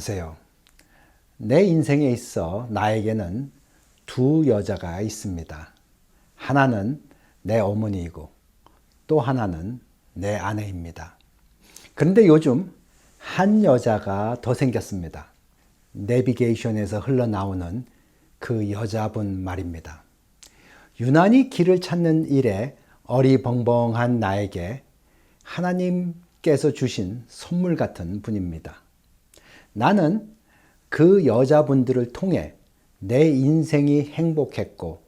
안녕하세요. 내 인생에 있어 나에게는 두 여자가 있습니다. 하나는 내 어머니이고 또 하나는 내 아내입니다. 그런데 요즘 한 여자가 더 생겼습니다. 내비게이션에서 흘러나오는 그 여자분 말입니다. 유난히 길을 찾는 일에 어리벙벙한 나에게 하나님께서 주신 선물 같은 분입니다. 나는 그 여자분들을 통해 내 인생이 행복했고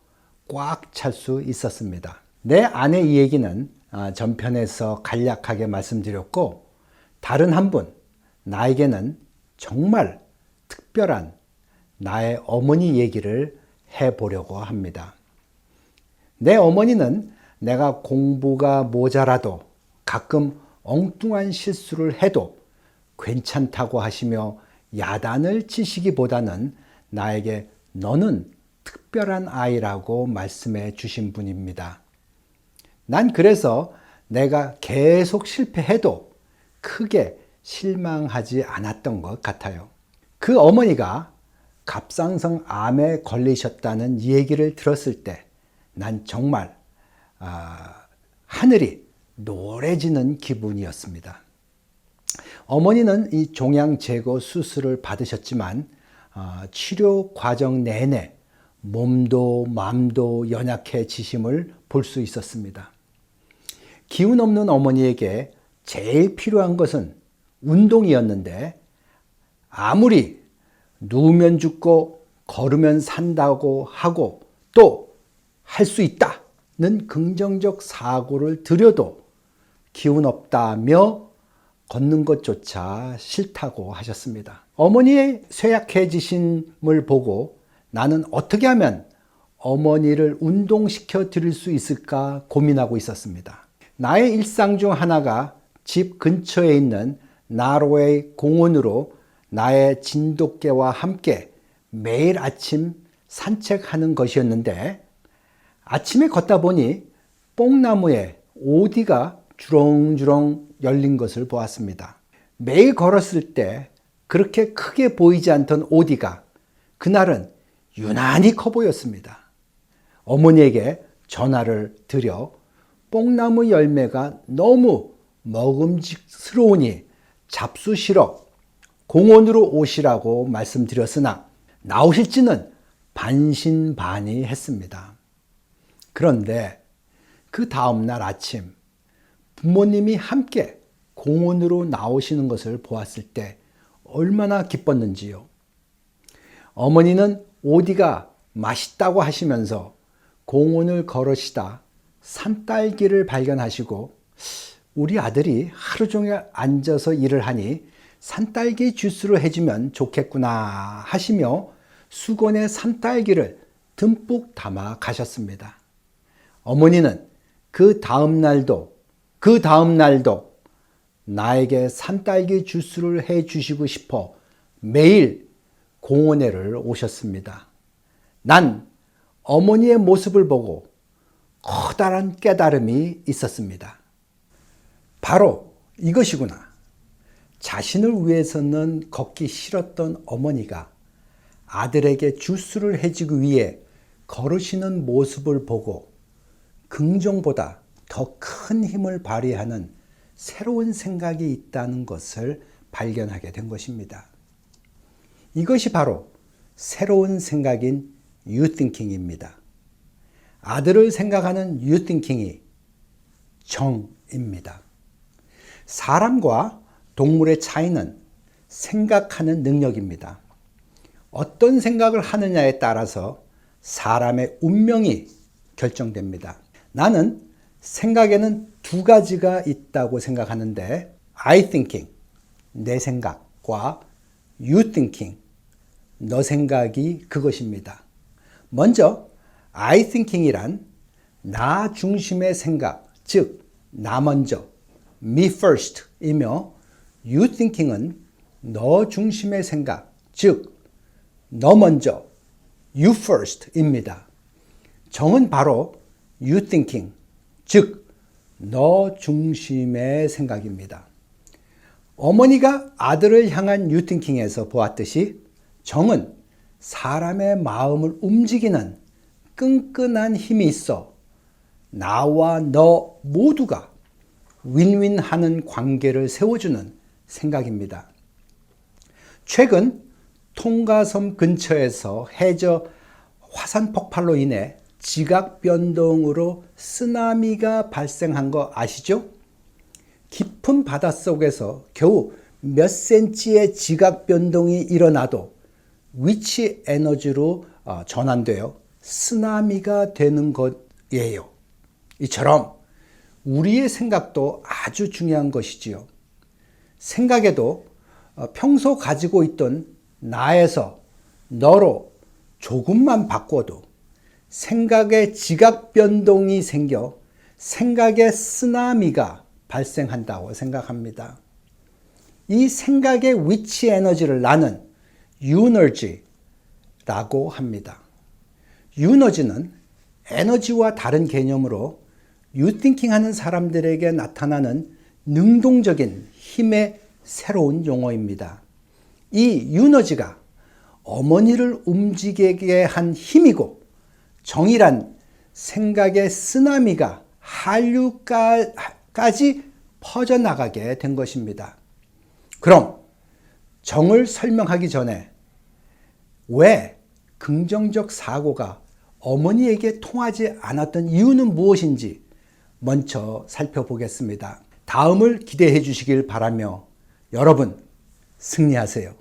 꽉 찰 수 있었습니다. 내 아내 이 얘기는 전편에서 간략하게 말씀드렸고, 다른 한 분, 나에게는 정말 특별한 나의 어머니 얘기를 해보려고 합니다. 내 어머니는 내가 공부가 모자라도 가끔 엉뚱한 실수를 해도 괜찮다고 하시며 야단을 치시기보다는 나에게 너는 특별한 아이라고 말씀해 주신 분입니다. 난 그래서 내가 계속 실패해도 크게 실망하지 않았던 것 같아요. 그 어머니가 갑상선 암에 걸리셨다는 얘기를 들었을 때 난 정말 하늘이 노래지는 기분이었습니다. 어머니는 이 종양 제거 수술을 받으셨지만 치료 과정 내내 몸도 마음도 연약해지심을 볼 수 있었습니다. 기운 없는 어머니에게 제일 필요한 것은 운동이었는데, 아무리 누우면 죽고 걸으면 산다고 하고 또 할 수 있다는 긍정적 사고를 들여도 기운 없다며 걷는 것조차 싫다고 하셨습니다. 어머니의 쇠약해지심을 보고 나는 어떻게 하면 어머니를 운동시켜 드릴 수 있을까 고민하고 있었습니다. 나의 일상 중 하나가 집 근처에 있는 나로의 공원으로 나의 진돗개와 함께 매일 아침 산책하는 것이었는데, 아침에 걷다 보니 뽕나무에 오디가 주렁주렁 열린 것을 보았습니다. 매일 걸었을 때 그렇게 크게 보이지 않던 오디가 그날은 유난히 커 보였습니다. 어머니에게 전화를 드려 뽕나무 열매가 너무 먹음직스러우니 잡수시러 공원으로 오시라고 말씀드렸으나 나오실지는 반신반의했습니다. 그런데 그 다음날 아침 부모님이 함께 공원으로 나오시는 것을 보았을 때 얼마나 기뻤는지요. 어머니는 오디가 맛있다고 하시면서 공원을 걸으시다 산딸기를 발견하시고, 우리 아들이 하루 종일 앉아서 일을 하니 산딸기 주스를 해주면 좋겠구나 하시며 수건에 산딸기를 듬뿍 담아 가셨습니다. 어머니는 그 다음 날도 나에게 산딸기 주스를 해 주시고 싶어 매일 공원에를 오셨습니다. 난 어머니의 모습을 보고 커다란 깨달음이 있었습니다. 바로 이것이구나. 자신을 위해서는 걷기 싫었던 어머니가 아들에게 주스를 해주기 위해 걸으시는 모습을 보고 긍정보다 더 큰 힘을 발휘하는 새로운 생각이 있다는 것을 발견하게 된 것입니다. 이것이 바로 새로운 생각인 뉴띵킹입니다. 아들을 생각하는 뉴띵킹이 정입니다. 사람과 동물의 차이는 생각하는 능력입니다. 어떤 생각을 하느냐에 따라서 사람의 운명이 결정됩니다. 나는 생각에는 두 가지가 있다고 생각하는데, I thinking, 내 생각과 you thinking, 너 생각이 그것입니다. 먼저 I thinking이란 나 중심의 생각, 즉 나 먼저, me first 이며, you thinking은 너 중심의 생각, 즉 너 먼저, you first 입니다. 정은 바로 you thinking, 즉 너 중심의 생각입니다. 어머니가 아들을 향한 뉴팅킹에서 보았듯이 정은 사람의 마음을 움직이는 끈끈한 힘이 있어 나와 너 모두가 윈윈하는 관계를 세워주는 생각입니다. 최근 통가섬 근처에서 해저 화산 폭발로 인해 지각 변동으로 쓰나미가 발생한 거 아시죠? 깊은 바닷속에서 겨우 몇 센치의 지각 변동이 일어나도 위치 에너지로 전환되어 쓰나미가 되는 것이에요. 이처럼 우리의 생각도 아주 중요한 것이지요. 생각에도 평소 가지고 있던 나에서 너로 조금만 바꿔도 생각의 지각 변동이 생겨 생각의 쓰나미가 발생한다고 생각합니다. 이 생각의 위치 에너지를 나는 유너지라고 합니다. 유너지는 에너지와 다른 개념으로 뉴팅킹 하는 사람들에게 나타나는 능동적인 힘의 새로운 용어입니다. 이 유너지가 어머니를 움직이게 한 힘이고 정이란 생각의 쓰나미가 한류까지 퍼져나가게 된 것입니다. 그럼 정을 설명하기 전에 왜 긍정적 사고가 어머니에게 통하지 않았던 이유는 무엇인지 먼저 살펴보겠습니다. 다음을 기대해 주시길 바라며 여러분 승리하세요.